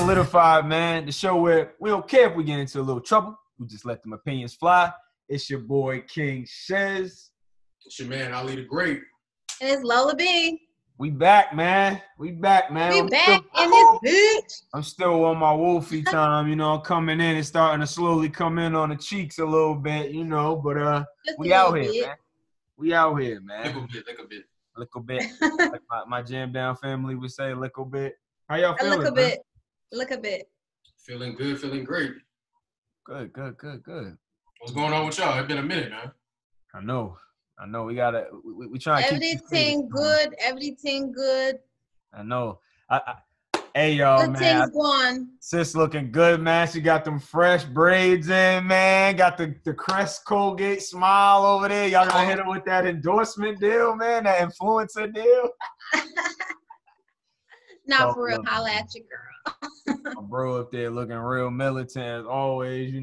Solidified, man. The show where we don't care if we get into a little trouble. We just let them opinions fly. It's your boy, King Shez. It's your man, Ali the Great. And it's Lola B. We back, man. We back, man. We back in this bitch. I'm still on my wolfie time, I'm coming in and starting to slowly come in on the cheeks a little bit, but we out here, man. We out here, man. Little bit. Like my Jam Down family would say, little bit. How y'all feeling? Look a bit. Feeling good, feeling great. Good. What's going on with y'all? It's been a minute, man. I know. We gotta. We trying to keep everything good. I know. Hey y'all, good man. Things going. Sis looking good, man. She got them fresh braids in, man. Got the Crest Colgate smile over there. Y'all gonna hit her with that endorsement deal, man. That influencer deal. Not for real. Holla at your girl. My bro up there looking real militant as always. He's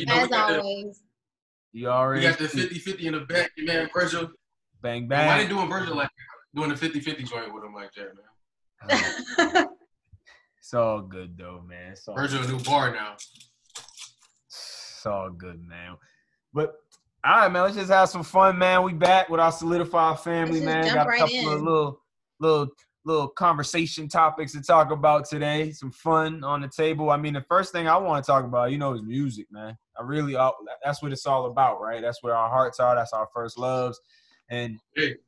as always. You already got the 50-50 in the back, man. Virgil. Bang. Why they doing Virgil like that? Doing the 50-50 joint with him like that, man? It's all good though, man. Virgil a new bar now. It's all good, man. But all right, man. Let's just have some fun, man. We back with our Solidified family, man. Got a couple of little conversation topics to talk about today. Some fun on the table. I mean, the first thing I want to talk about, is music, man. That's what it's all about, right? That's where our hearts are. That's our first loves. And,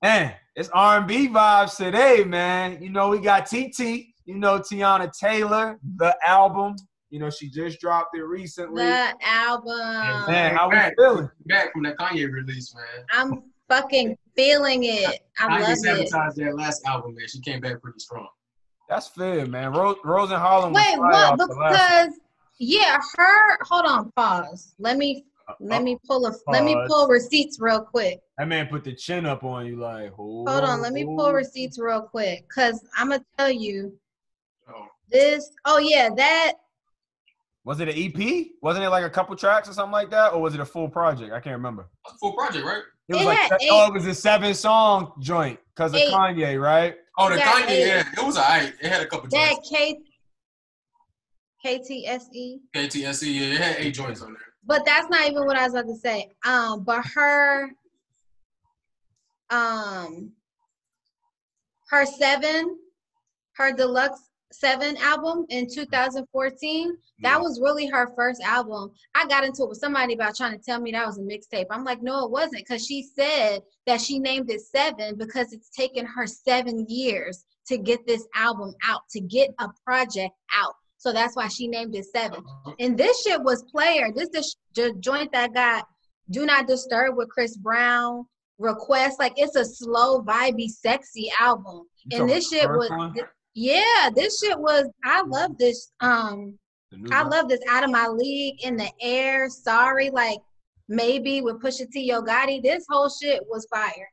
man, it's R&B vibes today, man. We got TT, Teyana Taylor, the album. She just dropped it recently. The album. And, man, how we feeling? Back from that Kanye release, man. I'm fucking feeling it. I love it. Sabotaged that last album, man. She came back pretty strong. That's fair, man. Rose and Harlem. Wait, what? Because hold on, pause. Let me pull receipts real quick. That man put the chin up on you like, hold on, let me pull receipts real quick. Cause I'm gonna tell you that. Was it an EP? Wasn't it like a couple tracks or something like that? Or was it a full project? I can't remember. A full project, right? It was a 7-song joint because of Kanye, right? Oh, the Kanye, yeah. It was alright. It had a couple joints. KTSE, yeah. It had 8 joints on there. But that's not even what I was about to say. But her deluxe 7 album in 2014, that was really her first album. I got into it with somebody about trying to tell me that was a mixtape. I'm like, no, it wasn't, because she said that she named it 7 because it's taken her 7 years to get this album out, to get a project out. So that's why she named it 7. And this shit was player. This is the joint that got Do Not Disturb with Chris Brown, Request. Like, it's a slow, vibey, sexy album. And this shit was... Yeah, this shit was, I love this. I love this Out of My League, In the Air, Sorry, like Maybe with Pusha T, Yo Gotti. This whole shit was fire.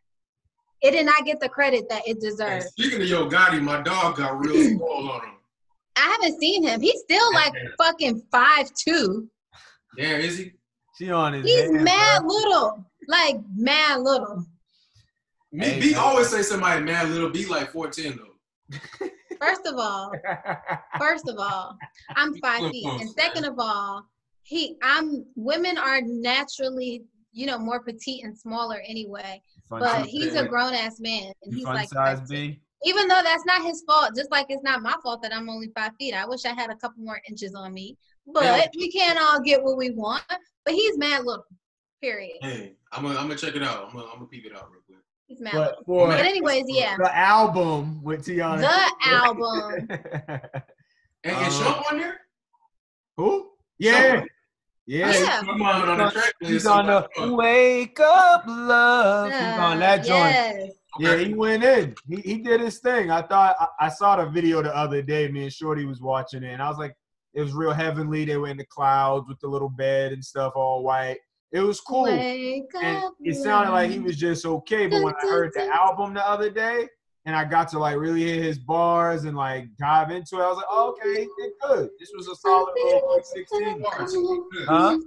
It did not get the credit that it deserved. Hey, speaking of Yo Gotti, my dog got real spoiled on him. I haven't seen him. He's still like fucking 5'2". Yeah, is he? She on his He's head, mad bro. little. Like mad little. B always say somebody mad little. B like 4'10" though. First of all, I'm 5 feet. And second of all, women are naturally, more petite and smaller anyway. But he's a grown ass man. And he's like size B. Even though that's not his fault, just like it's not my fault that I'm only 5 feet. I wish I had a couple more inches on me. But we can't all get what we want. But he's mad little. Period. Hey, I'm gonna check it out. I'm gonna peep it out real quick. He's mad little. But anyways, yeah. The album with Teyana. The album. And is Shump on there? Who? Yeah. Shump. Yeah. On the track list. He's on the Wake Up Love. He's on that joint. Yes. Yeah, he went in. He did his thing. I saw the video the other day. Me and Shorty was watching it, and I was like, it was real heavenly. They were in the clouds with the little bed and stuff, all white. It was cool. And it sounded like he was just okay. But when I heard the album the other day, and I got to like really hear his bars and like dive into it, I was like, oh, okay, he did good. This was a solid little 16 bars. Huh?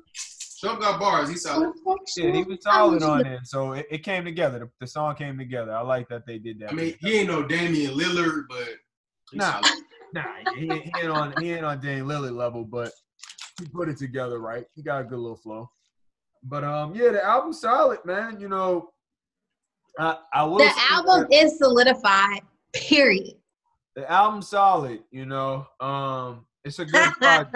Shump got bars. He's solid. Yeah, he was solid on it. So it came together. The song came together. I like that they did that. I mean, he ain't no Damian Lillard, but nah, Nah, he ain't on Dame Lillard level, but he put it together right. He got a good little flow. But yeah, the album's solid, man. You know, I will. The album is solidified. Period. The album's solid. You know, it's a good project.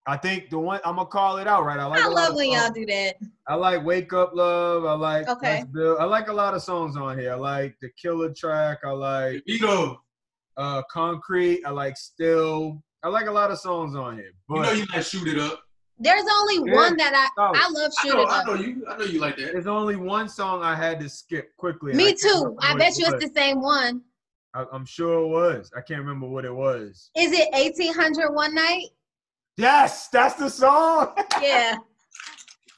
I think the one I'm gonna call it out, right? I love when y'all do that. I like "Wake Up Love." I like okay. I like a lot of songs on here. I like the Killer track. I like Concrete. I like Still. I like a lot of songs on here. But you know you like Shoot It Up. There's only one that I love Shoot It Up. I know you like that. There's only one song I had to skip quickly. Me too. I bet you it's the same one. I'm sure it was. I can't remember what it was. Is it 1800 One Night? Yes, that's the song. Yeah.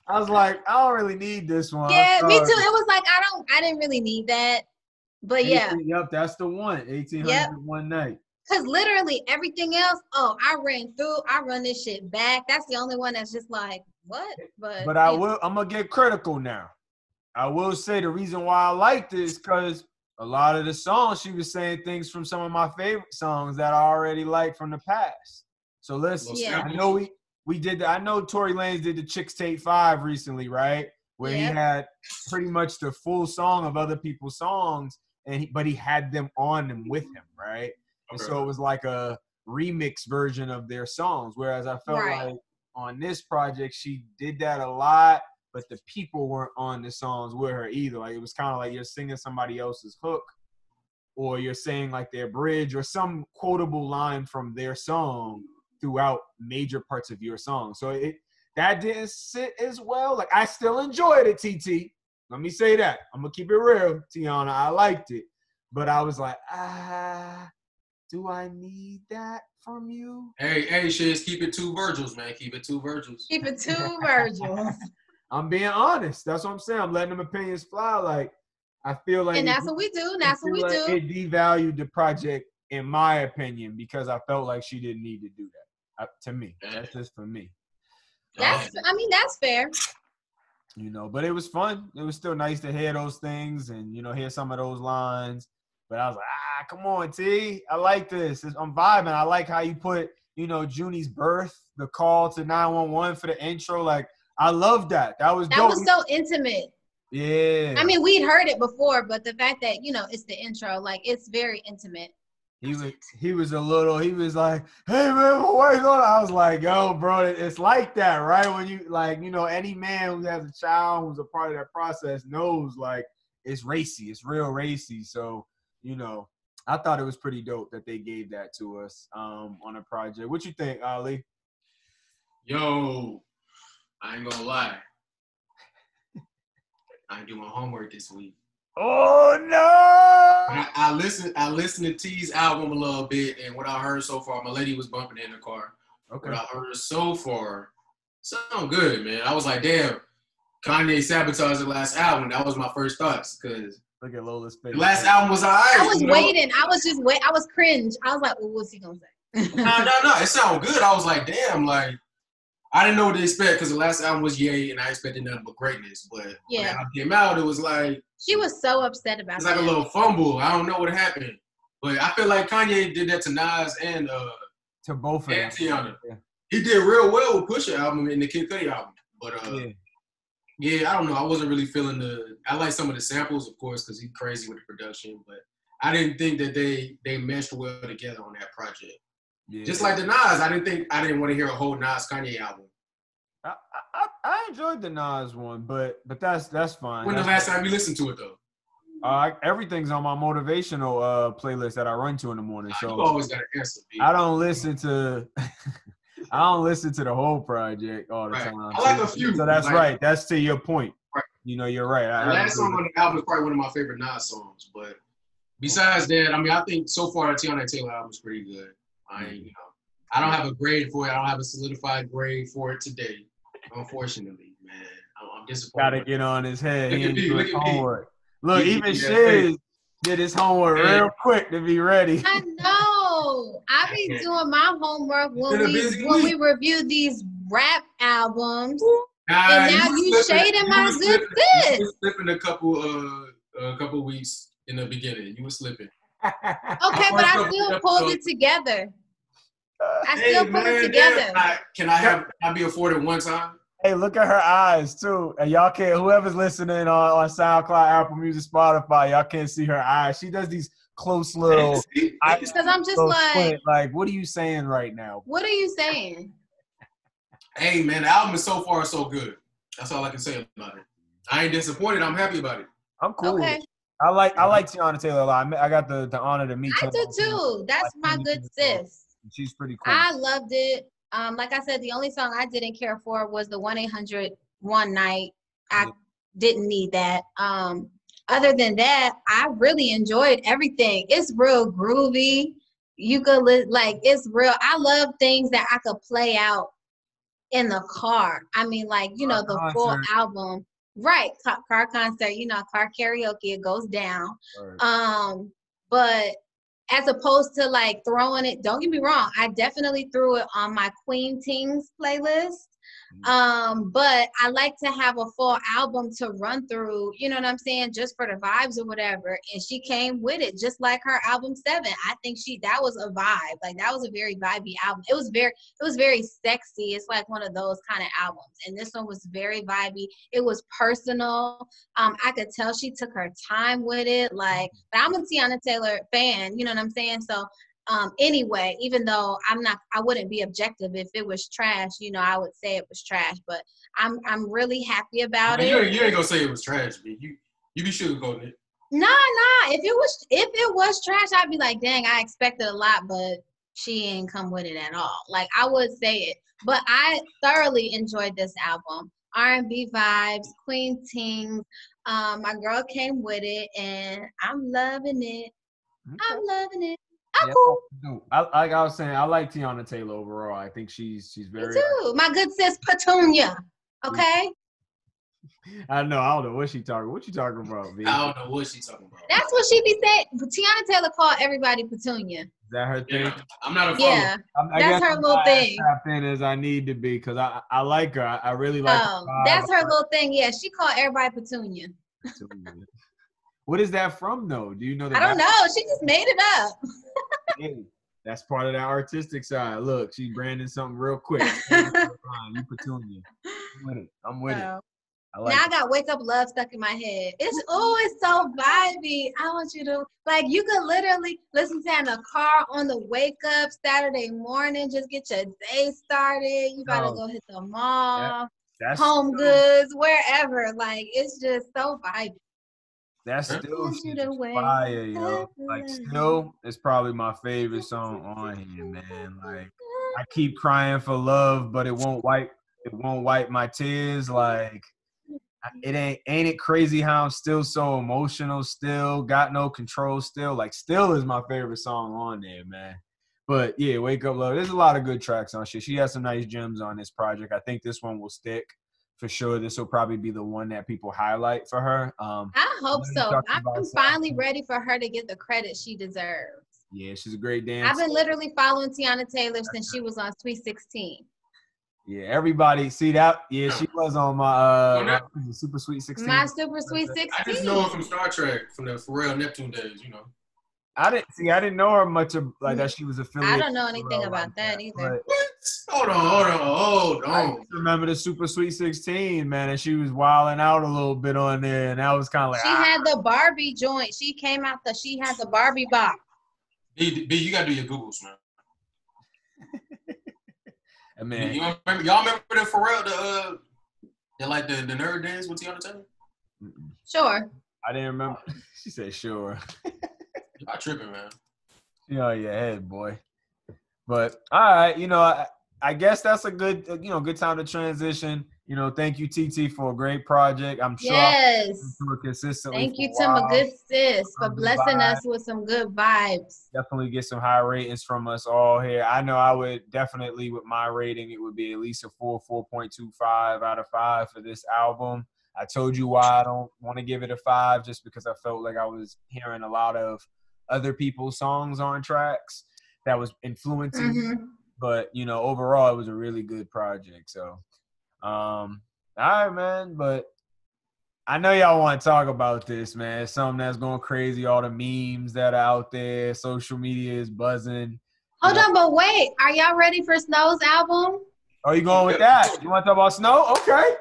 I was like, I don't really need this one. Yeah, me too. It was like I didn't really need that. But yeah. Yep, that's the one. 1800 One Night. Because literally everything else, I run this shit back. That's the only one that's just like, what? But I'm gonna get critical now. I will say the reason why I liked this because a lot of the songs she was saying things from some of my favorite songs that I already liked from the past. So listen, I know we did that. I know Tory Lanez did the Chicks Tape 5 recently, right? Where he had pretty much the full song of other people's songs, but he had them on them with him, right? And so it was like a remix version of their songs. Whereas I felt like on this project, she did that a lot, but the people weren't on the songs with her either. Like it was kind of like you're singing somebody else's hook, or you're saying like their bridge or some quotable line from their song throughout major parts of your song. So that didn't sit as well. Like I still enjoyed it, TT. Let me say that. I'm gonna keep it real, Teyana. I liked it. But I was like, do I need that from you? Hey, Shiz, keep it 2 Virgils, man. Keep it 2 Virgils. Keep it 2 Virgils. I'm being honest. That's what I'm saying. I'm letting them opinions fly. Like I feel like, and that's what we do. That's what we do. It devalued the project, in my opinion, because I felt like she didn't need to do that. To me, that's just for me. That's fair. You know, but it was fun. It was still nice to hear those things and, you know, hear some of those lines. But I was like, come on, T. I like this. I'm vibing. I like how you put, you know, Junie's birth, the call to 911 for the intro. Like, I love that. That was dope. That was so intimate. Yeah. I mean, we'd heard it before, but the fact that, you know, it's the intro, like, it's very intimate. He was like, hey, man, what's going on? I was like, yo, bro, it's like that, right? When you, like, you know, any man who has a child who's a part of that process knows, like, it's racy. It's real racy. So, you know, I thought it was pretty dope that they gave that to us on a project. What you think, Ali? Yo, I ain't gonna lie. I ain't do my homework this week. Oh no! I listened to T's album a little bit, and what I heard so far, my lady was bumping it in the car. Okay. What I heard so far, sound good, man. I was like, damn, Kanye sabotaged the last album. That was my first thoughts, because look at Lola's face. The last album was all right. I was waiting. I was just wait. I was cringe. I was like, well, what's he gonna say? No. It sounded good. I was like, damn, like. I didn't know what to expect because the last album was Ye, and I expected nothing but greatness. But when it came out, it was like she was so upset about it. It's like a little fumble. I don't know what happened, but I feel like Kanye did that to Nas and to both of them. Teyana. Yeah. He did real well with Pusha album and the Kid Cudi album, but yeah, I don't know. I wasn't really feeling I like some of the samples, of course, because he's crazy with the production, but I didn't think that they meshed well together on that project. Yeah. Just like the Nas, I didn't want to hear a whole Nas Kanye album. I enjoyed the Nas one, but that's fine. When the last time you listened to it though? Everything's on my motivational playlist that I run to in the morning. So you always got an answer. Dude. I don't listen to the whole project all the time. I like a few. So that's right. That's to your point. Right. You know, you're right. The last song on the album is probably one of my favorite Nas songs. But besides that, I mean, I think so far the Teyana Taylor album is pretty good. I don't have a grade for it. I don't have a solidified grade for it today. Unfortunately, man. I'm disappointed. Gotta get on his head. He didn't do his homework. Look, even Shiz did his homework real quick to be ready. I know. I be doing my homework when we review these rap albums. And now you shading my good sis. You were slipping a couple weeks in the beginning. You were slipping. Okay, but I still pulled it together. Can I be afforded one time? Hey, look at her eyes too. And y'all can't, whoever's listening on SoundCloud, Apple Music, Spotify, y'all can't see her eyes. She does these close little because I'm just like, what are you saying right now? What are you saying? Hey man, the album is so far so good. That's all I can say about it. I ain't disappointed. I'm happy about it. I'm cool. Okay. I like Teyana Taylor a lot. I got the honor to meet her. I do too. That's my good sis. She's pretty cool. I loved it. Like I said, the only song I didn't care for was the 1-800 One Night. I didn't need that. Other than that, I really enjoyed everything. It's real groovy. You could it's real. I love things that I could play out in the car. I mean, the full album. Right. Car concert, car karaoke, it goes down. Right. But as opposed to throwing it, don't get me wrong, I definitely threw it on my Queen Tings playlist. But I like to have a full album to run through, you know what I'm saying, just for the vibes or whatever. And she came with it, just like her album 7. I think that was a vibe. That was a very vibey album. It was very sexy. It's like one of those kind of albums. And this one was very vibey. It was personal. I could tell she took her time with it. But I'm a Teyana Taylor fan, you know what I'm saying? So anyway, even though I wouldn't be objective if it was trash, I would say it was trash, but I'm really happy about it. You ain't gonna say it was trash, B. You be sugarcoating it. Nah. If it was trash, I'd be like, dang, I expected a lot, but she ain't come with it at all. I would say it, but I thoroughly enjoyed this album. R&B vibes, Queen Tings. My girl came with it, and I'm loving it. Okay. I'm loving it. Cool. Like I was saying, I like Teyana Taylor overall. I think she's very. Me too. My good sis Petunia. Okay. I don't know what she talking. What you talking about, B? I don't know what she's talking about. That's what she be saying. Teyana Taylor called everybody Petunia. Is that her thing? Yeah. I'm not a follower. Yeah, that's her little thing. Tap in as I need to be because I like her. I really like. Oh, that's her little thing. Yeah, she called everybody Petunia. What is that from, though? Do you know that? I don't know. She just made it up. Hey, that's part of that artistic side. Look, she's branding something real quick. You Petunia. I'm with it. I got Wake Up Love stuck in my head. It's so vibey. I want you to, you could literally listen to it in a car on the wake up Saturday morning. Just get your day started. You gotta go hit the mall, Home Goods, wherever. It's just so vibey. That's still fire, yo. Still, it's probably my favorite song on here, man. I keep crying for love, but it won't wipe my tears. Ain't it crazy how I'm still so emotional? Still got no control. Still is my favorite song on there, man. But yeah, Wake Up Love. There's a lot of good tracks on shit. She has some nice gems on this project. I think this one will stick. For sure, this will probably be the one that people highlight for her. I hope so. I'm finally ready for her to get the credit she deserves. Yeah, she's a great dancer. I've been literally following Teyana Taylor since she was on Sweet 16. Yeah, everybody see that. Yeah, she was on my Super Sweet 16. My Super Sweet 16. I just know her from Star Trek, from the Pharrell Neptune days, I didn't know her much that she was affiliated. I don't know anything about that either. What? Hold on. I remember the Super Sweet 16, man, and she was wilding out a little bit on there, and that was kind of she had the Barbie joint. She came out she had the Barbie box. B, you gotta do your Googles, man. Man. Y'all remember the Pharrell, the nerd dance with Teyana Taylor? Sure. I didn't remember. She said sure. I'm tripping, man. Your head, boy. But all right, I guess that's a good, good time to transition. Thank you, TT, for a great project. I'm sure. Yes. Consistently. Thank you to my good sis for blessing us with some good vibes. Definitely get some high ratings from us all here. I know I would definitely, with my rating, it would be at least a 4.25 out of 5 for this album. I told you why I don't want to give it a 5, just because I felt like I was hearing a lot of other people's songs on tracks that was influencing me. But, overall, it was a really good project. So, all right, man. But I know y'all want to talk about this, man. It's something that's going crazy. All the memes that are out there. Social media is buzzing. Hold on, but wait. Are y'all ready for Snoh's album? Are you going with that? You want to talk about Snoh? Okay.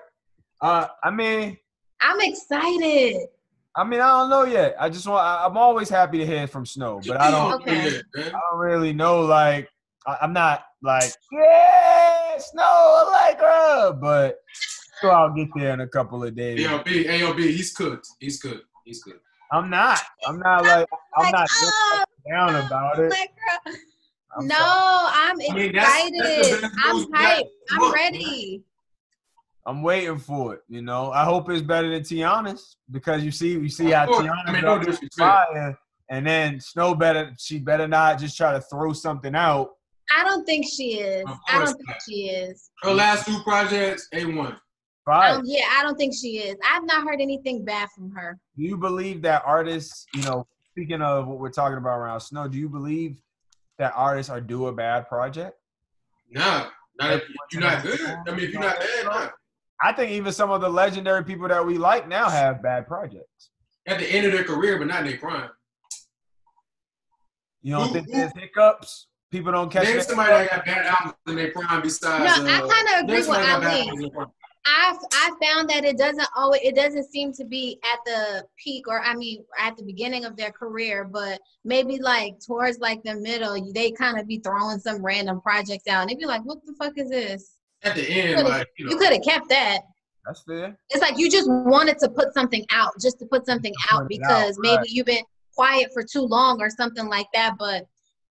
I'm excited. I don't know yet. I'm always happy to hear from Snoh, but I don't really know. Like, I'm not like, yeah, Snoh Aalegra, but so I'll get there in a couple of days. AOB, he's cooked. I'm not down about it. I'm excited. I'm hyped. I'm ready. I'm waiting for it. You know, I hope it's better than Teyana's because you see how Teyana's fire, and then Snoh better not just try to throw something out. I don't think she is. Her last 2 projects, A1. Right. I don't think she is. I've not heard anything bad from her. Do you believe that artists, you know, speaking of what we're talking about around Snoh, do you believe that artists are due a bad project? Nah, not if you're not good. I mean, if you're not bad, nah. I think even some of the legendary people that we like now have bad projects. At the end of their career, but not in their prime. You don't think there's hiccups? People don't catch Name somebody that got bad albums in their prime besides. No, I kind of agree with Ali. I found that it doesn't seem to be at the peak or at the beginning of their career, but maybe like towards like the middle, they kind of be throwing some random projects out and they be like, what the fuck is this? At the end, you could have kept that. That's fair. It's like you just wanted to put something out, just to put something out because maybe you've been quiet for too long or something like that, but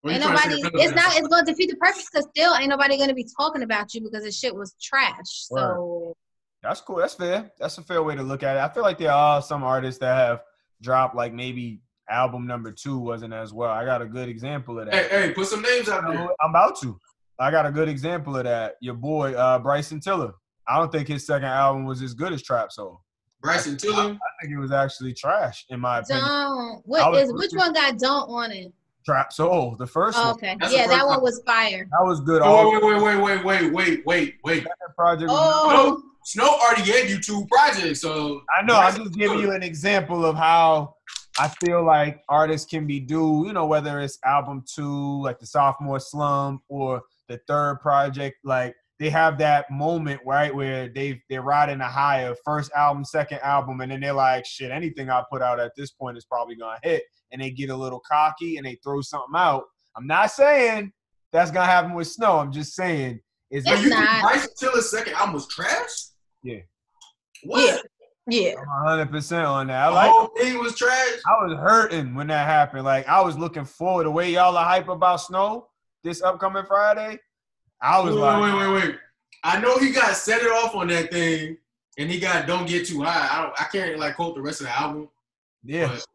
ain't nobody, it's going to defeat the purpose because still ain't nobody going to be talking about you because the shit was trash. So that's cool. That's fair. That's a fair way to look at it. I feel like there are some artists that have dropped like maybe album number 2 wasn't as well. I got a good example of that. Hey, put some names out there. I'm about to. I got a good example of that. Your boy, Bryson Tiller. I don't think his second album was as good as Trap Soul. Bryson Tiller? I think it was actually trash, in my opinion. Which one got Don't on it? Trap Soul, the first one. Okay. That one was fire. That was good. Wait. Second project was Snoh already gave you 2 projects, so. I know. I'm just giving you an example of how I feel like artists can be due, you know, whether it's album 2, like the sophomore slump, or the third project, like they have that moment, right, where they're riding a high of first album, second album, and then they're like, shit, anything I put out at this point is probably gonna hit, and they get a little cocky and they throw something out. I'm not saying that's gonna happen with Snoh. I'm just saying you think Bryson Tiller's second album was trash? Yeah. What? Yeah. I'm 100% on that. The whole thing was trash? I was hurting when that happened. Like, I was looking forward. The way y'all are hype about Snoh this upcoming Friday, I was Wait. I know he got Set It Off on that thing, and he got Don't Get Too High. I can't, like, quote the rest of the album. Yeah. But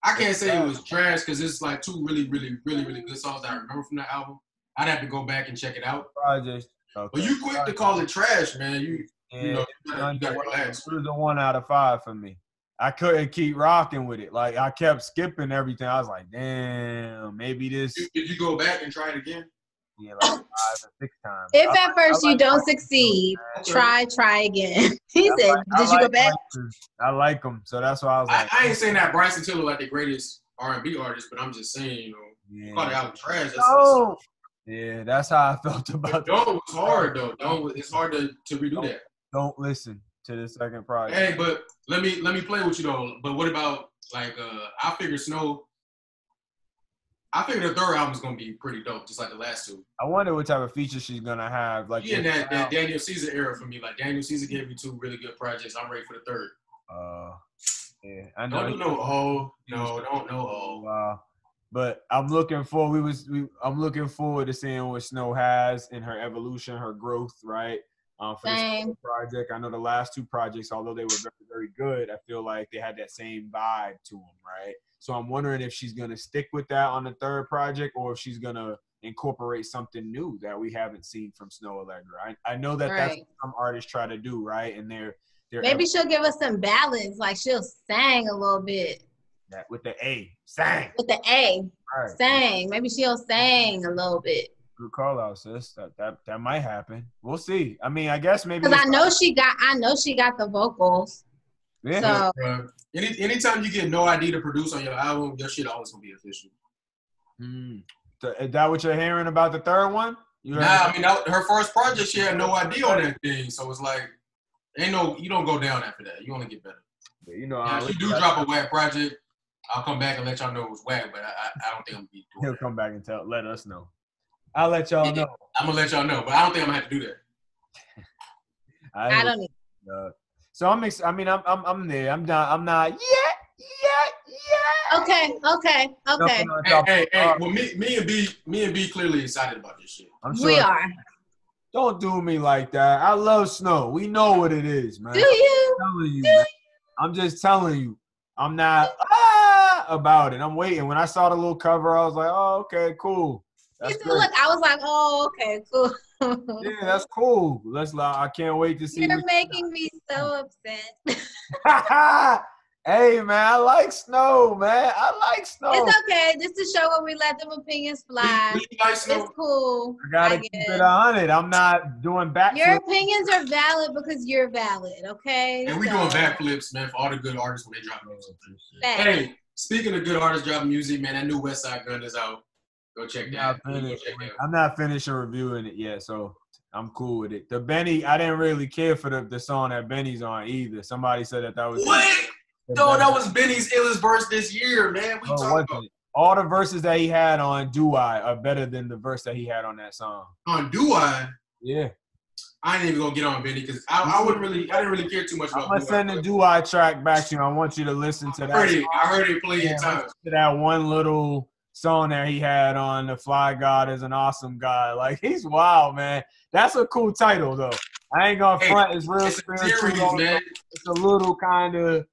I can't say it was trash because it's, like, 2 really, really, really, really good songs that I remember from that album. I'd have to go back and check it out. Project. Okay. But you quick to call it trash, man. You know, you gotta relax. It was a 1 out of 5 for me. I couldn't keep rocking with it. Like, I kept skipping everything. I was like, damn, maybe this. Did you go back and try it again? Yeah, like 5 or 6 times. If at first you don't succeed, try again. He said, did you go back? I like them, so that's why I was like. I ain't saying that Bryson Tiller like the greatest R&B artist, but I'm just saying, you know, call the album trash. Yeah, that's how I felt about it. Don't was hard though. It's hard to redo that. Don't listen to the second project. Hey, but let me play with you though. But what about like I figure Snoh. I figure the third album's gonna be pretty dope, just like the last 2. I wonder what type of features she's gonna have. Like in that Daniel Caesar era for me. Like Daniel Caesar gave me 2 really good projects. I'm ready for the third. Yeah, I know. Don't know. Wow. But I'm looking forward. I'm looking forward to seeing what Snoh has in her evolution, her growth, right? For this project, I know the last 2 projects, although they were very, very good, I feel like they had that same vibe to them, right? So I'm wondering if she's gonna stick with that on the third project, or if she's gonna incorporate something new that we haven't seen from Snoh Aalegra. I know that that's what some artists try to do, right? And they're maybe she'll give us some balance, like she'll sing a little bit. That with the A, sang. With the A, right. Sang. Maybe she'll sing a little bit. Good call out, sis. That might happen. We'll see. I mean, I guess maybe because I know she got the vocals. Yeah. So anytime you get No ID to produce on your album, your shit always gonna be official. Is that what you're hearing about the third one? I mean, her first project, she had No ID on that thing, so it's like, you don't go down after that. You only get better. Yeah, if you do drop a whack project, I'll come back and let y'all know it was whack, but I don't think I'm gonna be doing He'll come back and let us know. I'll let y'all know. I'm gonna let y'all know, but I don't think I'm gonna have to do that. I don't need. So I'm there. I'm not. I'm not yet. Okay. Hey. Well, me and B clearly excited about this shit. I'm sure we are. Don't do me like that. I love Snoh. We know what it is, man. Do you? I'm just telling you. I'm not about it. I'm waiting. When I saw the little cover, I was like, oh, okay, cool. Look, I was like, oh, okay, cool. Yeah, that's cool. I can't wait to see. You're making me so upset. Hey, man, I like Snoh, man. It's okay. This is a show where we let them opinions fly. It's cool. I gotta keep it 100. I'm not doing backflips. Your opinions are valid because you're valid, okay? And we doing backflips, man, for all the good artists when they drop music. Hey, speaking of good artists dropping music, man, that new West Side Gun is out. Go check that out. I'm not finished reviewing it yet, so I'm cool with it. The Benny, I didn't really care for the song that Benny's on either. Somebody said that was what? No, that was Benny's illest verse this year, man. All the verses that he had on Do I are better than the verse that he had on that song. On Do I? Yeah. I ain't even gonna get on Benny because I didn't really care too much about. I'm gonna send the Do I track back to you. I want you to listen to that. I heard it play in times. To that one little song that he had on The Fly God Is an Awesome Guy. Like, he's wild, man. That's a cool title though. I ain't gonna front. It's real spiritual, man. It's a little kind of.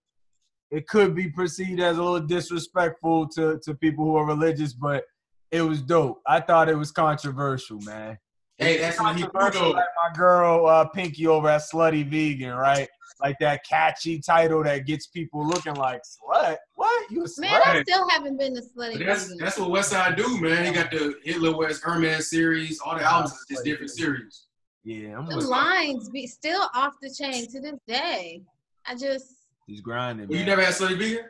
It could be perceived as a little disrespectful to people who are religious, but it was dope. I thought it was controversial, man. Hey, that's controversial. Like my girl Pinky over at Slutty Vegan, right? Like that catchy title that gets people looking like, slut? What? You a slut? Man, I still haven't been to Slutty Vegan. That's what Westside do, man. He got the Hitler West Herman series. All the albums is just different series. Yeah. The lines be still off the chain to this day. He's grinding. Well, you never had Slutty Vegan?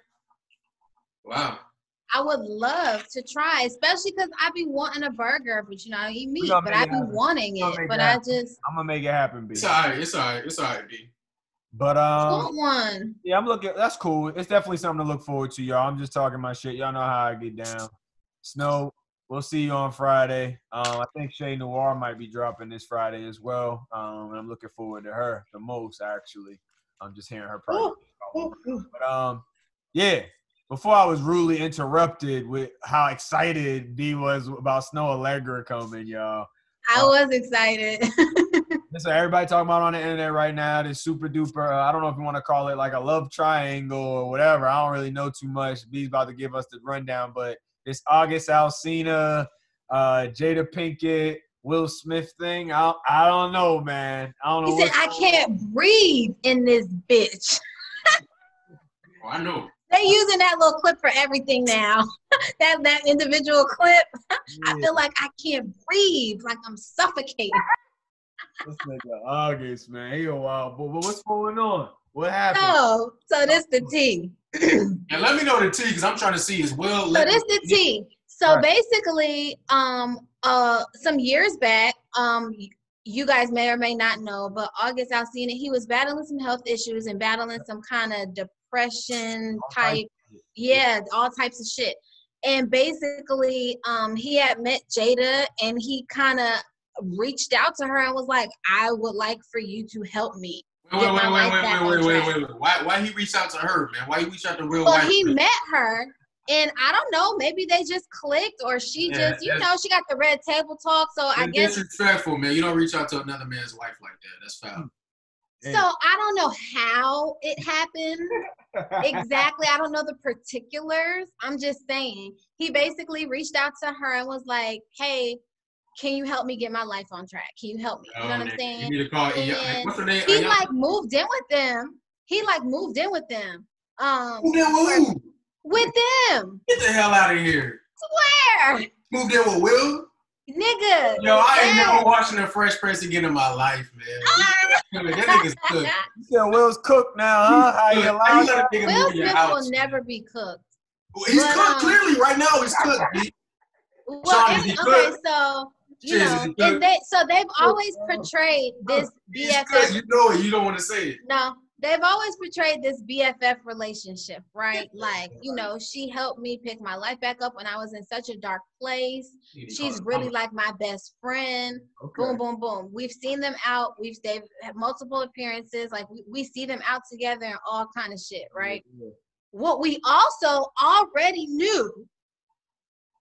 Wow. I would love to try, especially because I be wanting a burger, but I eat meat, but I be wanting it. But I'm gonna make it happen, B. It's all right, B. But want one. Yeah, I'm looking. That's cool. It's definitely something to look forward to, y'all. I'm just talking my shit. Y'all know how I get down. Snoh, we'll see you on Friday. I think Shay Noir might be dropping this Friday as well. And I'm looking forward to her the most, actually. I'm just hearing her project. But yeah. Before I was rudely interrupted with how excited B was about Snoh Aalegra coming, y'all. I was excited. Listen, everybody talking about on the internet right now, this super duper, I don't know if you want to call it like a love triangle or whatever. I don't really know too much. B's about to give us the rundown, but this August Alsina, Jada Pinkett, Will Smith thing, I don't know, man. I don't know. He said, I can't breathe in this bitch. Oh, I know. They're using that little clip for everything now. that individual clip. Yeah. I feel like I can't breathe, like I'm suffocating. This nigga August, man. He a wild boy. But what's going on? What happened? So this the tea. And let me know the tea, because I'm trying to see as well. So this the tea. So basically, some years back, you guys may or may not know, but August Alsina, he was battling some health issues and battling some kind of depression type, all types of shit. And basically, he had met Jada, and he kind of reached out to her and was like, I would like for you to help me. Wait. Why he reached out to her, man? Why he reached out to real wife? Well, he met her, and I don't know, maybe they just clicked, or she just, she got the red table talk. So I guess disrespectful, man. You don't reach out to another man's wife like that. That's foul. So I don't know how it happened exactly. I don't know the particulars. I'm just saying he basically reached out to her and was like, hey, can you help me get my life on track? Can you help me? You know what I'm saying? You need to call. What's her name? He moved in with them. Moved in with them. With them. Get the hell out of here. Swear. Moved in with Will? Nigga. Yo, I ain't never watching a Fresh Prince again in my life, man. That nigga's cooked. You said Will's cooked now, huh? How you allow that? Will Smith will never be cooked. Well, he's cooked clearly right now. He's cooked. Okay, so you know, and they've always portrayed this BFF. You know it. You don't want to say it. No. They've always portrayed this BFF relationship, right? Like, you know, she helped me pick my life back up when I was in such a dark place. She's really like my best friend. Okay. Boom, boom, boom. We've seen them out. They've had multiple appearances. Like, we see them out together and all kind of shit, right? Yeah. What we also already knew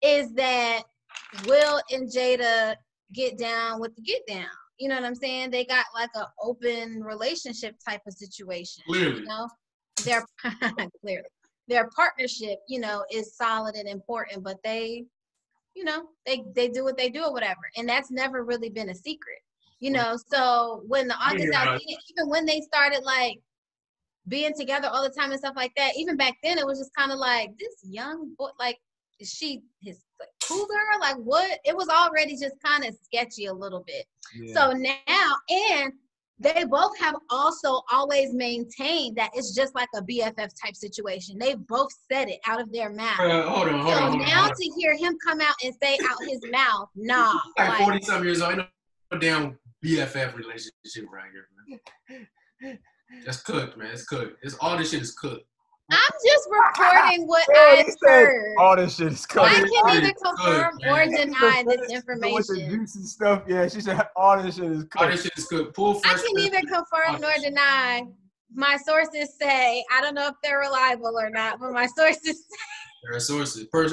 is that Will and Jada get down with the get down. You know what I'm saying? They got like an open relationship type of situation. Clearly. You know, their partnership, you know, is solid and important, but they, you know, they do what they do or whatever. And that's never really been a secret, you know? So when the August Alsina, even when they started like being together all the time and stuff like that, even back then it was just kind of like this young boy, like, is she his like, cougar? Like what? It was already just kind of sketchy a little bit. Yeah. So now, and they both have also always maintained that it's just like a BFF type situation. They both said it out of their mouth. Hold on. Now to hear him come out and say out his mouth, nah. Like 40-something years old, ain't no damn BFF relationship right here, man. That's cooked, man. It's cooked. All this shit is cooked. I'm just reporting what I've heard. All this shit is cooked. I can neither confirm or deny this information. With the juicy stuff, yeah, she said all this shit is cooked. All this shit is cooked. I can neither confirm nor deny. My sources say, I don't know if they're reliable or not, but my sources say. There are sources. Per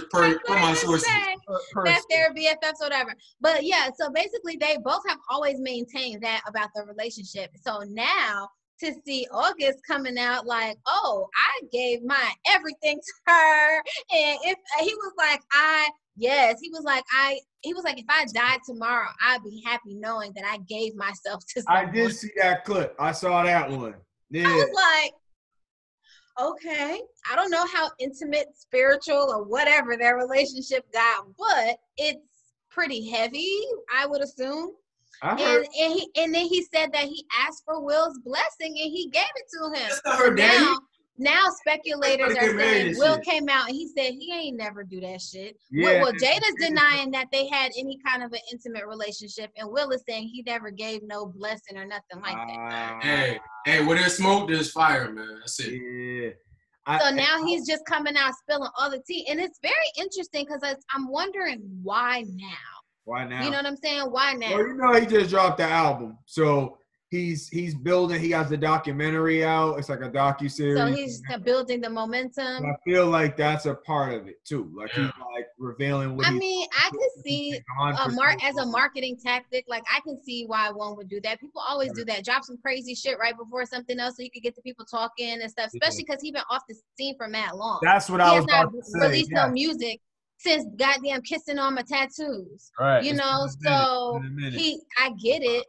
my sources. That they're BFFs or whatever. But yeah, so basically they both have always maintained that about the relationship. So now, to see August coming out like, oh, I gave my everything to her, and if he was like, if I died tomorrow, I'd be happy knowing that I gave myself to someone. I did see that clip. I saw that one. Yeah. I was like, okay, I don't know how intimate, spiritual, or whatever their relationship got, but it's pretty heavy, I would assume. And then he said that he asked for Will's blessing and he gave it to him. That's not her daddy. Now speculators are saying Will came out and he said he ain't never do that shit. Yeah. Well, Jada's denying that they had any kind of an intimate relationship, and Will is saying he never gave no blessing or nothing like that. Hey, where there's smoke, there's fire, man. That's it. Yeah. So now he's just coming out spilling all the tea, and it's very interesting because I'm wondering why now. Why now? You know what I'm saying? Why now? Well, you know he just dropped the album, so he's building. He has the documentary out. It's like a docuseries. So he's building the momentum. And I feel like that's a part of it too. Like he's like revealing what. I mean, I could see as a marketing tactic. Like I can see why one would do that. People always do that. Drop some crazy shit right before something else, so you could get the people talking and stuff. Especially because he's been off the scene for mad long. That's what I was about to say. Released no music since goddamn kissing on my tattoos. Right. You know, so I get it.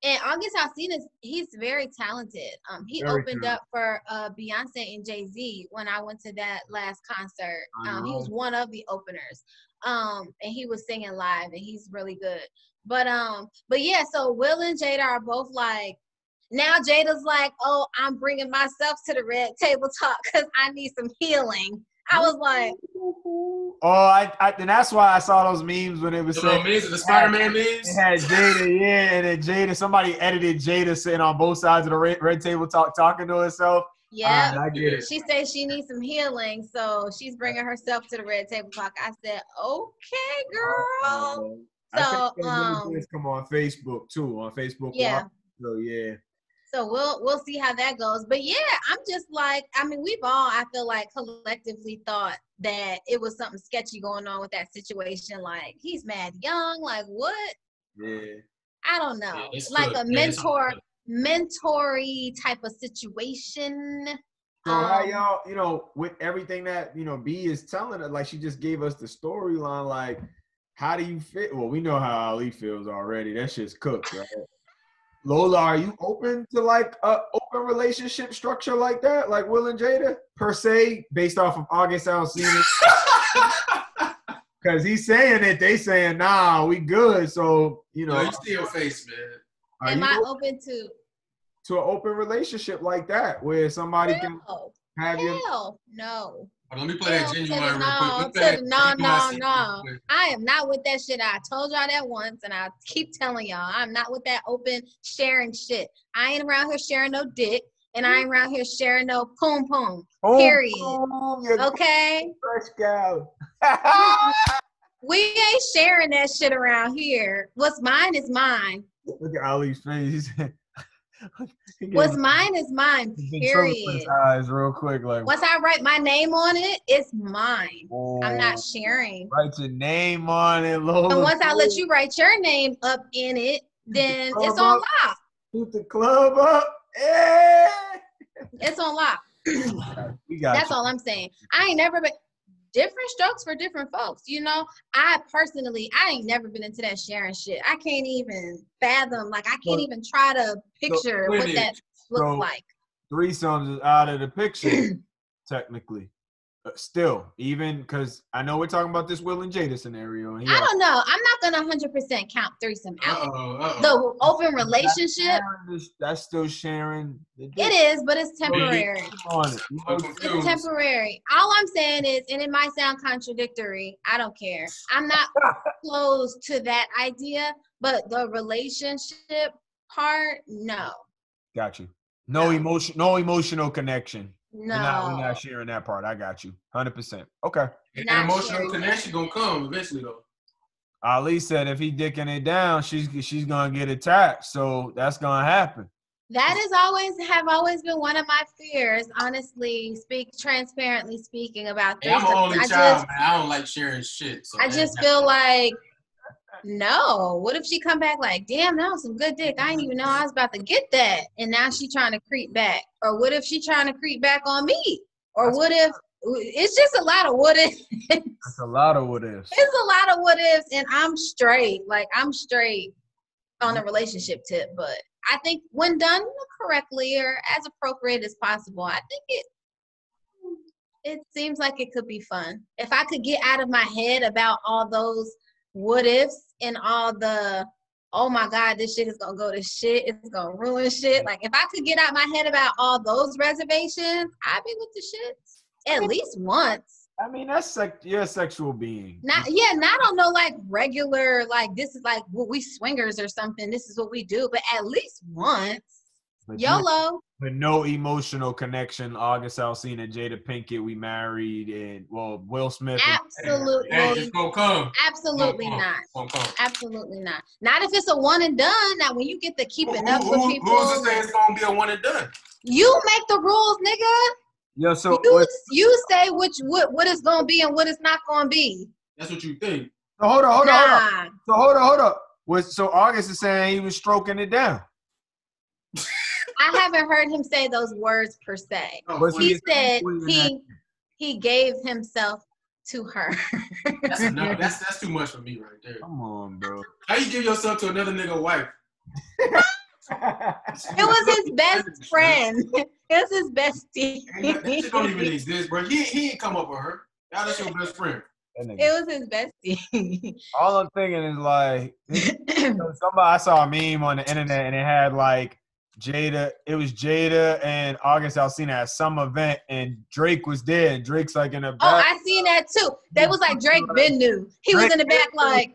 And August Alsina, he's very talented. He opened up for Beyonce and Jay-Z when I went to that last concert. He was one of the openers. And he was singing live, and he's really good. But yeah, so Will and Jada are both like, now Jada's like, oh, I'm bringing myself to the red table talk because I need some healing. I was like, and that's why I saw those memes when it was the Spider-Man memes. It had Jada, and then Jada. Somebody edited Jada sitting on both sides of the red table talking to herself. Yeah, I get it. She said she needs some healing, so she's bringing herself to the red table talk. I said, okay, girl. So come on Facebook too. On Facebook, yeah. So yeah. So we'll see how that goes. But yeah, I'm just like, I mean, we've all, I feel like, collectively thought that it was something sketchy going on with that situation. Like, he's mad young. Like, what? Yeah. I don't know. Yeah, like a mentor-y type of situation. So how y'all, with everything that, B is telling us, like she just gave us the storyline, like, how do you fit? Well, we know how Ali feels already. That shit's cooked, right? Lola, are you open to like a open relationship structure like that, like Will and Jada, per se, based off of August Alsina? Because he's saying it, they saying, nah, we good. So, you know. You see your face, man. Am I open to an open relationship like that where somebody can have you? Hell no. Let me play that genuine real quick. No. I am not with that shit. I told y'all that once, and I keep telling y'all, I'm not with that open sharing shit. I ain't around here sharing no dick, and I ain't around here sharing no poom poom. Period. Okay? Fresh gal. We ain't sharing that shit around here. What's mine is mine. Look at Ali's face. What's mine is mine, period. His eyes real quick, like once I write my name on it, it's mine. I'm not sharing. Write your name on it, Lola. And once I let you write your name up in it, then it's on lock. Shoot the club up. Yeah. It's on lock. That's all I'm saying. I ain't never been different strokes for different folks. You know, I ain't never been into that sharing shit. I can't even fathom, like I can't even try to picture what that looks like. Threesomes is out of the picture, technically. Still, even because I know we're talking about this Will and Jada scenario. I don't know. I'm not gonna 100% count threesome out. The open relationship. That's still sharing. It is, but it's temporary. It's temporary. All I'm saying is, and it might sound contradictory, I don't care. I'm not close to that idea, but the relationship part, no. Got you. No emotional connection. No. We're not sharing that part. I got you. 100%. Okay. And emotional connection gonna come eventually though. Ali said if he dicking it down, she's gonna get attached. So that's gonna happen. That is always been one of my fears, honestly, transparently speaking about this. I'm an only child, man. I don't like sharing shit. So I just feel like, no. What if she come back like, damn, that was some good dick. I didn't even know I was about to get that. And now she trying to creep back. Or what if she trying to creep back on me? Or what if, it's just a lot of what ifs. It's a lot of what ifs. It's a lot of what ifs. And I'm straight. Like, I'm straight on a relationship tip. But I think when done correctly or as appropriate as possible, I think it seems like it could be fun. If I could get out of my head about all those what ifs and all the, oh my God, this shit is gonna go to shit, it's gonna ruin shit. Like if I could get out my head about all those reservations, I'd be with the shits at least once. I mean, you're a sexual being. Not on no like regular, like this is like what we swingers or something. This is what we do, but at least once. But YOLO. But no emotional connection. August Alsina, Jada Pinkett, we married, and Will Smith. Absolutely. It's gonna come. Absolutely not. Absolutely not. Not if it's a one and done. Now, when you get to keeping up with people. Who's to say it's gonna be a one and done? You make the rules, nigga. Yeah, so you say what it's gonna be and what it's not gonna be. That's what you think. So hold on. So hold up. So August is saying he was stroking it down. I haven't heard him say those words per se. He said he gave himself to her. That's enough. That's too much for me right there. Come on, bro. How you give yourself to another nigga wife? It was his best friend. It was his bestie. That shit don't even exist, bro. He ain't come up with her. That's your best friend. It was his bestie. All I'm thinking is like, I saw a meme on the internet and it had like Jada and August Alsina at some event and Drake was there and Drake's like in the back. Oh, I seen that too. They was like Drake been knew. He was in the back like,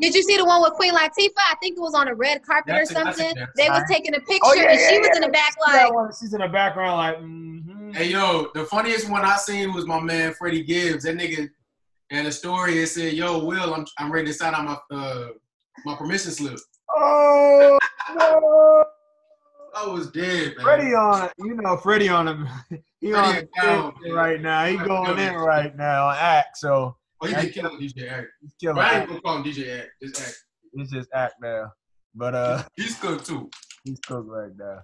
did you see the one with Queen Latifah? I think it was on a red carpet or something. They was taking a picture and she was in the back like. She's in the background like, mm-hmm. Hey, yo, the funniest one I seen was my man Freddie Gibbs. That nigga and the story it said, yo, Will, I'm ready to sign out my permission slip. Oh, no. I was dead, man. Freddie on him. He on right now. He going in right now on Act. So he been killing DJ Act. He's killing I ain't gonna call him DJ Act. Just Act. It's just Act now. But he's cooked too. He's cooked right now.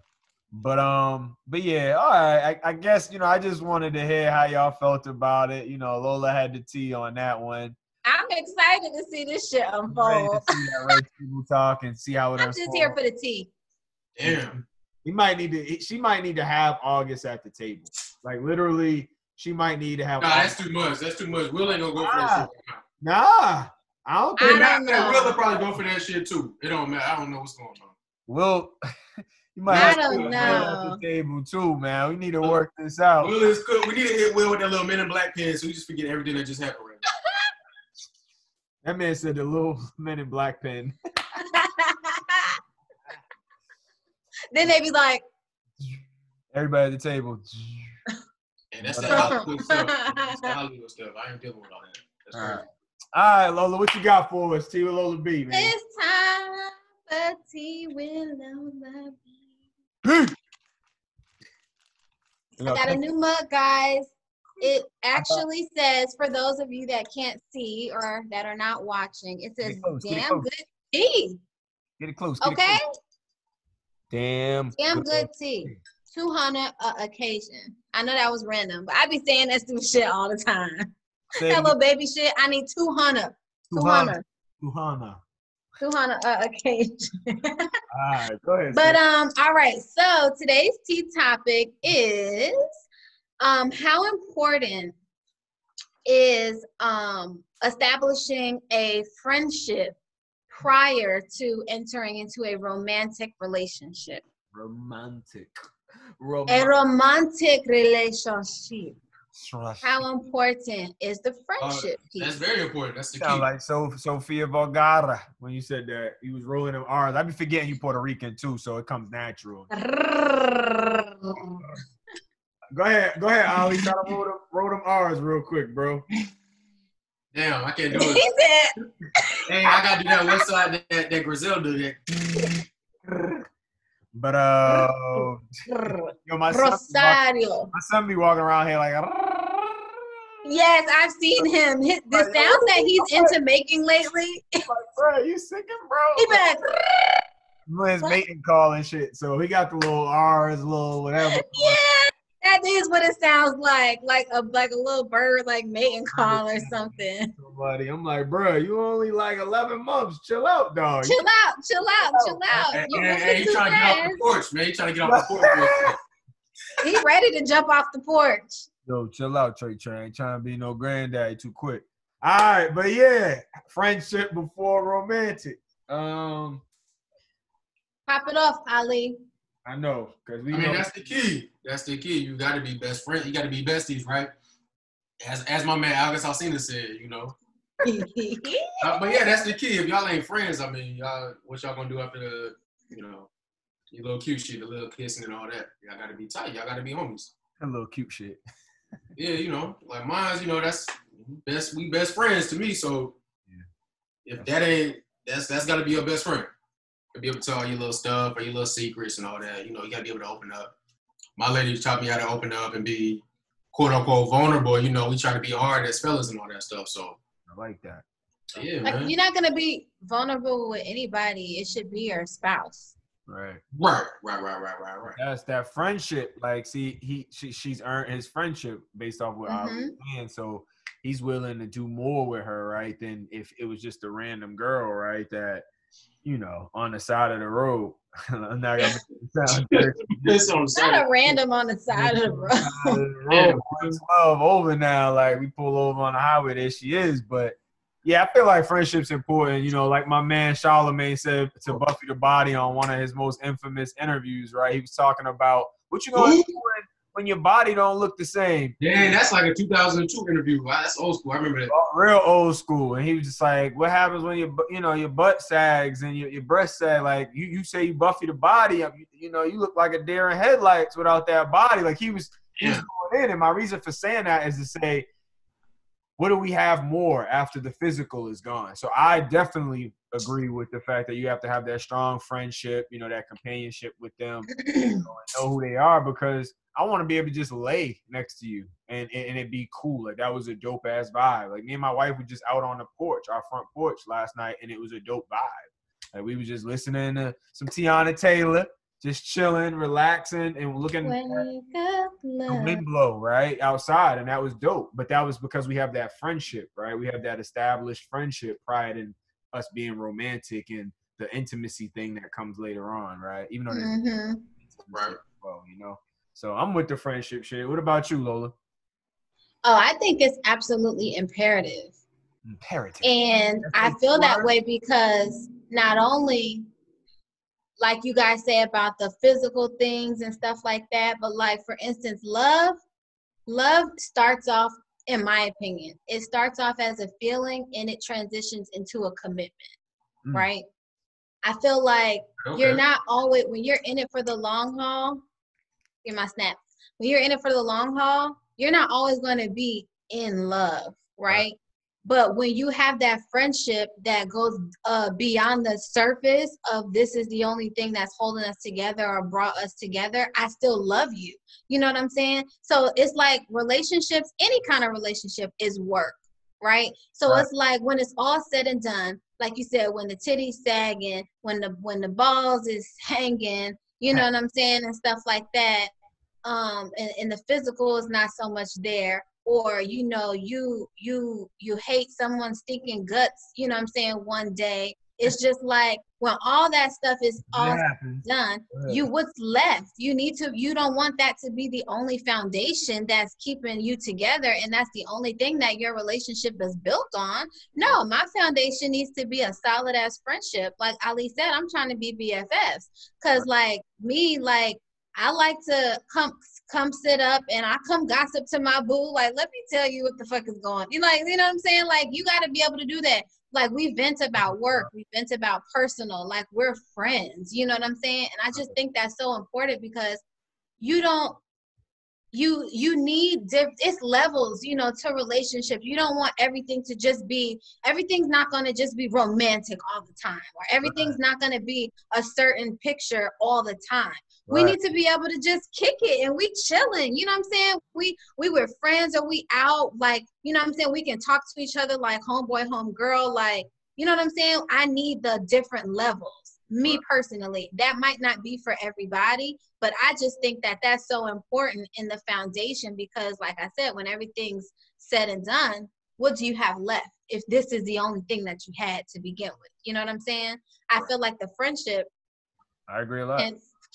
But yeah, all right. I guess I just wanted to hear how y'all felt about it. Lola had the tea on that one. I'm excited to see this shit unfold. To see that right people talk and see how it unfolds. I'm just here for the tea. Damn. She might need to have August at the table. Like literally she might need to have. Nah, that's too much. That's too much. Will ain't gonna go for that shit. Nah, I don't think. I don't know. Will will probably go for that shit too. It don't matter. I don't know what's going on. Will, you might I have to don't know. at the table too, man. We need to work this out. Will is cool. We need to hit Will with that little Men in Black pen so we just forget everything that just happened right now. That man said the little Men in Black pen. Then they be like, everybody at the table. And that's that Hollywood stuff. That's the Hollywood stuff. I ain't dealing with all that. That's crazy. All right, Lola, what you got for us? Tea with Lola B, man. it's time for tea with Lola B. I got a new mug, guys. It actually says, for those of you that can't see or that are not watching, it says, damn good tea. Get it close. Okay? Damn good tea. 200 occasion. I know that was random, but I be saying that stupid shit all the time. That little baby shit. I need 200. 200 occasion. All right, go ahead. But all right. So today's tea topic is how important is establishing a friendship prior to entering into a romantic relationship. A romantic relationship. How important is the friendship piece? That's very important. That's the key. Sound like Sofia Vergara when you said that. He was rolling them R's. I be forgetting you Puerto Rican too, so it comes natural. Go ahead, Ali. Try to roll them R's real quick, bro. Damn, I can't do it. Hey, I gotta do that one side that Grizel do that. But yo, my son be walking around here like. Yes, I've seen him. The sounds that he's into making lately. Like, bro, you sicking, bro? He back. His mating call and shit. So he got the little R's, little whatever. Yeah, that is what it sounds like a little bird, like mating call or something. Somebody, I'm like, bro, you only like 11 months. Chill out, dog. Chill out. And he trying to get off the porch, man. He trying to get off the porch. He ready to jump off the porch. Yo, chill out, Trey. Ain't trying to be no granddaddy too quick. All right, but yeah, friendship before romantic. Pop it off, Ali. I know, because I mean, that's the key. That's the key. You got to be best friends. You got to be besties, right? As my man August Alsina said, you know. But yeah, that's the key. If y'all ain't friends, I mean, what y'all gonna do after the, your little cute shit, the little kissing and all that? Y'all got to be tight. Y'all got to be homies. A little cute shit. Yeah, like mine's, that's best. We best friends to me. So if that ain't, that's got to be your best friend. To be able to tell all your little stuff or your little secrets and all that. You got to be able to open up. My lady taught me how to open up and be quote unquote vulnerable. We try to be hard as fellas and all that stuff. So I like that. Yeah, like, man. You're not gonna be vulnerable with anybody. It should be your spouse. Right. That's that friendship. Like, see, she's earned his friendship based off what I was saying. So he's willing to do more with her, right, than if it was just a random girl, right, that, on the side of the road. I'm not gonna sound dirty. Not a random on the side of the road. It's love over now. Like, we pull over on the highway, there she is. But yeah, I feel like friendship's important. Like my man Charlamagne said to Buffy the Body on one of his most infamous interviews, right? He was talking about what you gonna do when your body don't look the same. Yeah, that's like a 2002 interview. Wow, that's old school. I remember that. Real old school. And he was just like, what happens when your butt sags and your breast sag? Like, you say you Buffy the Body, you look like a deer in headlights without that body. Like, he was going in. And my reason for saying that is to say, what do we have more after the physical is gone? So I definitely agree with the fact that you have to have that strong friendship, that companionship with them, and know who they are, because I want to be able to just lay next to you and it be cool. Like, that was a dope ass vibe. Like, me and my wife were just out on the porch, our front porch last night, and it was a dope vibe. Like, we were just listening to some Teyana Taylor, just chilling, relaxing, and looking at the wind blow, right, outside, and that was dope. But that was because we have that friendship, right? We have that established friendship prior to us being romantic and the intimacy thing that comes later on, right? Even though there's right. well, So I'm with the friendship shit. What about you, Lola? Oh, I think it's absolutely imperative. Imperative. And I feel that way because not only, like you guys say about the physical things and stuff like that, but like, for instance, love starts off, in my opinion, it starts off as a feeling and it transitions into a commitment, right? I feel like you're not always, when you're in it for the long haul, get my snap. When you're in it for the long haul, you're not always going to be in love, right? But when you have that friendship that goes beyond the surface of this is the only thing that's holding us together or brought us together, I still love you. You know what I'm saying? So it's like relationships, any kind of relationship is work, right? So it's like when it's all said and done, like you said, when the titties sagging, when the balls is hanging, you know what I'm saying, and stuff like that, and the physical is not so much there. Or, you know, you hate someone's stinking guts, you know what I'm saying, one day. It's just like when all that stuff is all done, what's left? You don't want that to be the only foundation that's keeping you together and that's the only thing that your relationship is built on. No, my foundation needs to be a solid ass friendship. Like Ali said, I'm trying to be BFFs. Cause like me, like I like to come sit up and I come gossip to my boo. Like, let me tell you what the fuck is going on. You know what I'm saying? Like, you got to be able to do that. Like, we vent about work. We vent about personal. Like, we're friends. You know what I'm saying? And I just think that's so important because you need it's levels, you know, to relationships. You don't want everything to just be, everything's not going to just be romantic all the time, or everything's not going to be a certain picture all the time. We need to be able to just kick it and we chilling, you know what I'm saying? We were friends or we out, like, you know what I'm saying? We can talk to each other like homeboy, homegirl, like, you know what I'm saying? I need the different levels. Me personally, that might not be for everybody, but I just think that that's so important in the foundation because, like I said, when everything's said and done, what do you have left if this is the only thing that you had to begin with? You know what I'm saying? I feel like the friendship, I agree a lot,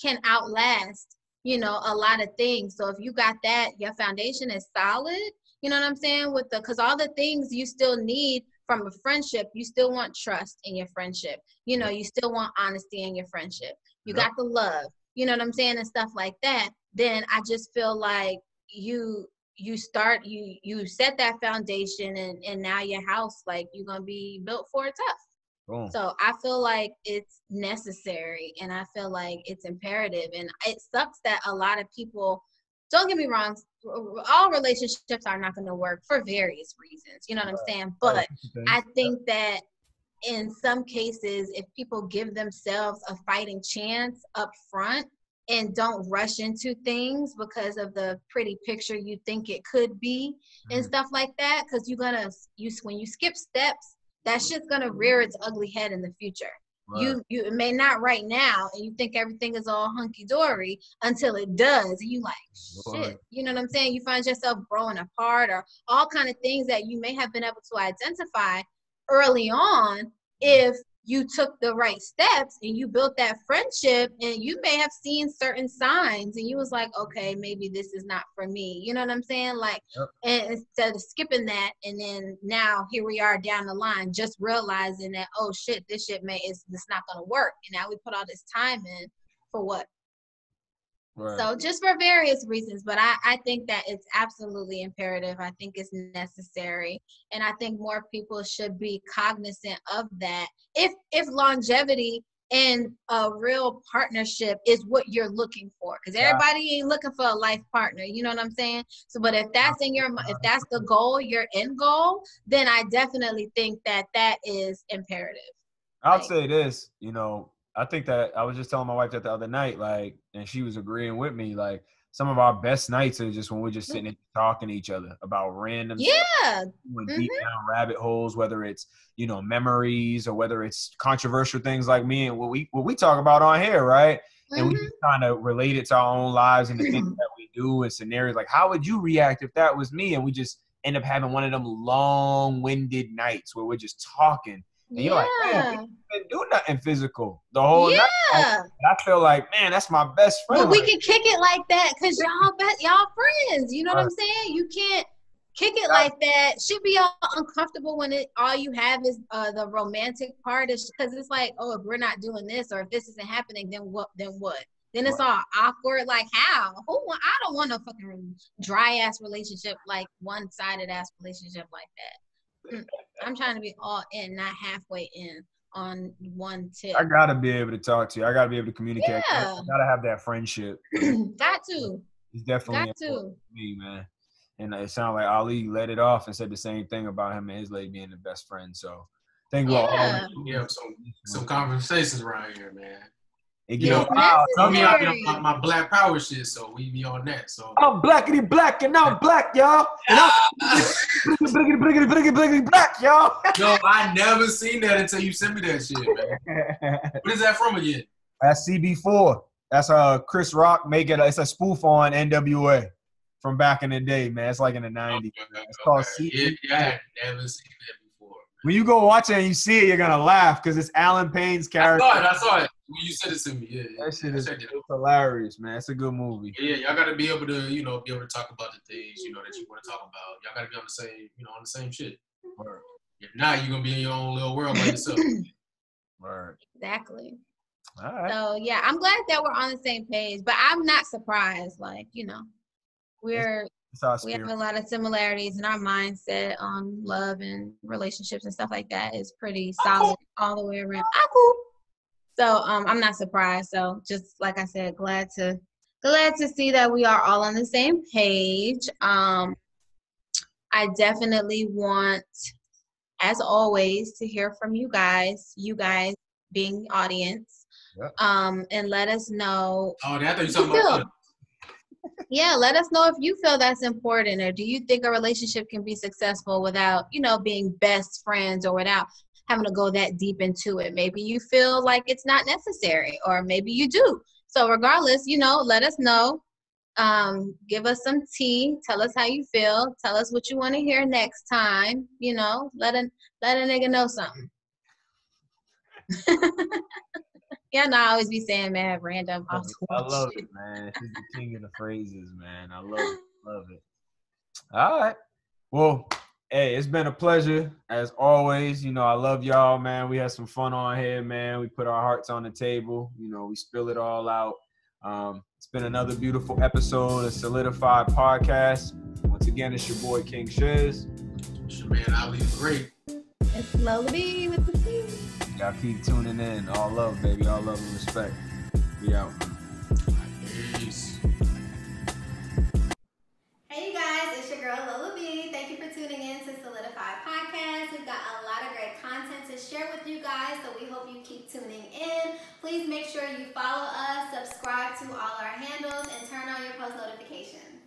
can outlast, you know, a lot of things. So if you got that, your foundation is solid, you know what I'm saying? Because all the things you still need from a friendship, you still want trust in your friendship. You know, you still want honesty in your friendship. You got the love, you know what I'm saying, and stuff like that. Then I just feel like you set that foundation and now your house, like, you're going to be built for it tough. Boom. So I feel like it's necessary and I feel like it's imperative. And it sucks that a lot of people, don't get me wrong, all relationships are not going to work for various reasons. You know what I'm saying? But I think that in some cases, if people give themselves a fighting chance up front and don't rush into things because of the pretty picture you think it could be and stuff like that, because when you skip steps, that shit's gonna rear its ugly head in the future. You it may not right now, and you think everything is all hunky dory until it does, and you like shit. You know what I'm saying? You find yourself growing apart, or all kind of things that you may have been able to identify early on if you took the right steps and you built that friendship, and you may have seen certain signs and you was like, okay, maybe this is not for me. You know what I'm saying? Like, and instead of skipping that, and then now here we are down the line, just realizing that, oh shit, this shit it's not going to work. And now we put all this time in for what? So just for various reasons, but I think that it's absolutely imperative. I think it's necessary. And I think more people should be cognizant of that. If longevity and a real partnership is what you're looking for, because everybody ain't looking for a life partner. You know what I'm saying? So, but if that's if that's the goal, your end goal, then I definitely think that is imperative. I'll say this, you know, I think that I was just telling my wife that the other night, like, and she was agreeing with me, like, some of our best nights are just when we're just sitting and talking to each other about random stuff, deep down rabbit holes, whether it's, you know, memories or whether it's controversial things like me and what we talk about on here, right? And we just kind of relate it to our own lives and the things that we do and scenarios. Like, how would you react if that was me? And we just end up having one of them long-winded nights where we're just talking. And you're like, man, we didn't do nothing physical the whole night. And I feel like, man, that's my best friend. But we can kick it like that because y'all friends. You know what I'm saying? You can't kick it like that. Should be all uncomfortable when all you have is the romantic part. Is because it's like, oh, if we're not doing this or if this isn't happening, then what? Then it's all awkward. Like how? I don't want a fucking dry ass relationship, like one-sided ass relationship like that. I'm trying to be all in, not halfway in on one tip. I gotta be able to talk to you. I gotta be able to communicate. Yeah. I gotta have that friendship. Got to. It's definitely important to me, man. And it sounded like Ali let it off and said the same thing about him and his lady being the best friend. So think about some conversations around here, man. Tell me my black power shit, so we be on that. So I'm blackity black and I'm black, y'all. And I'm blickety black, y'all. No, I never seen that until you sent me that shit, man. What is that from again? That's CB4. That's Chris Rock it's a spoof on NWA from back in the day, man. It's like in the 90s. It's called CB4. Yeah, I had never seen that before. When you go watch it and you see it, you're gonna laugh because it's Alan Payne's character. I saw it. When you said it to me, yeah. That shit is hilarious, man. It's a good movie. Yeah, y'all gotta be able to, talk about the things, that you want to talk about. Y'all gotta be on the same shit. Word. If not, you're gonna be in your own little world by yourself. Word. Exactly. All right. So yeah, I'm glad that we're on the same page, but I'm not surprised. Like, we have a lot of similarities in our mindset on love and relationships and stuff like that is pretty solid all the way around. Cool. So I'm not surprised. So just like I said, glad to see that we are all on the same page. I definitely want, as always, to hear from you guys being the audience. Yep. And let us know. Oh, I thought you were talking about. Yeah, let us know if you feel that's important, or do you think a relationship can be successful without, being best friends or without having to go that deep into it. Maybe you feel like it's not necessary, or maybe you do. So regardless, let us know. Give us some tea. Tell us how you feel. Tell us what you want to hear next time. Let a nigga know something. Yeah, I always be saying, man, random. I love it, man. She's the king of the phrases, man. I love it. All right. Well, hey, it's been a pleasure as always. I love y'all, man. We had some fun on here, man. We put our hearts on the table. We spill it all out. It's been another beautiful episode of Solidified Podcast. Once again, it's your boy King Shiz. It's your man Ali Great. It's Lola B with the T. Y'all keep tuning in. All love, baby. All love and respect. We out. Peace. Hey, you guys. It's your girl, Lola B. Thank you for tuning in to Solidified Podcast. We've got a lot of great content to share with you guys, so we hope you keep tuning in. Please make sure you follow us, subscribe to all our handles, and turn on your post notifications.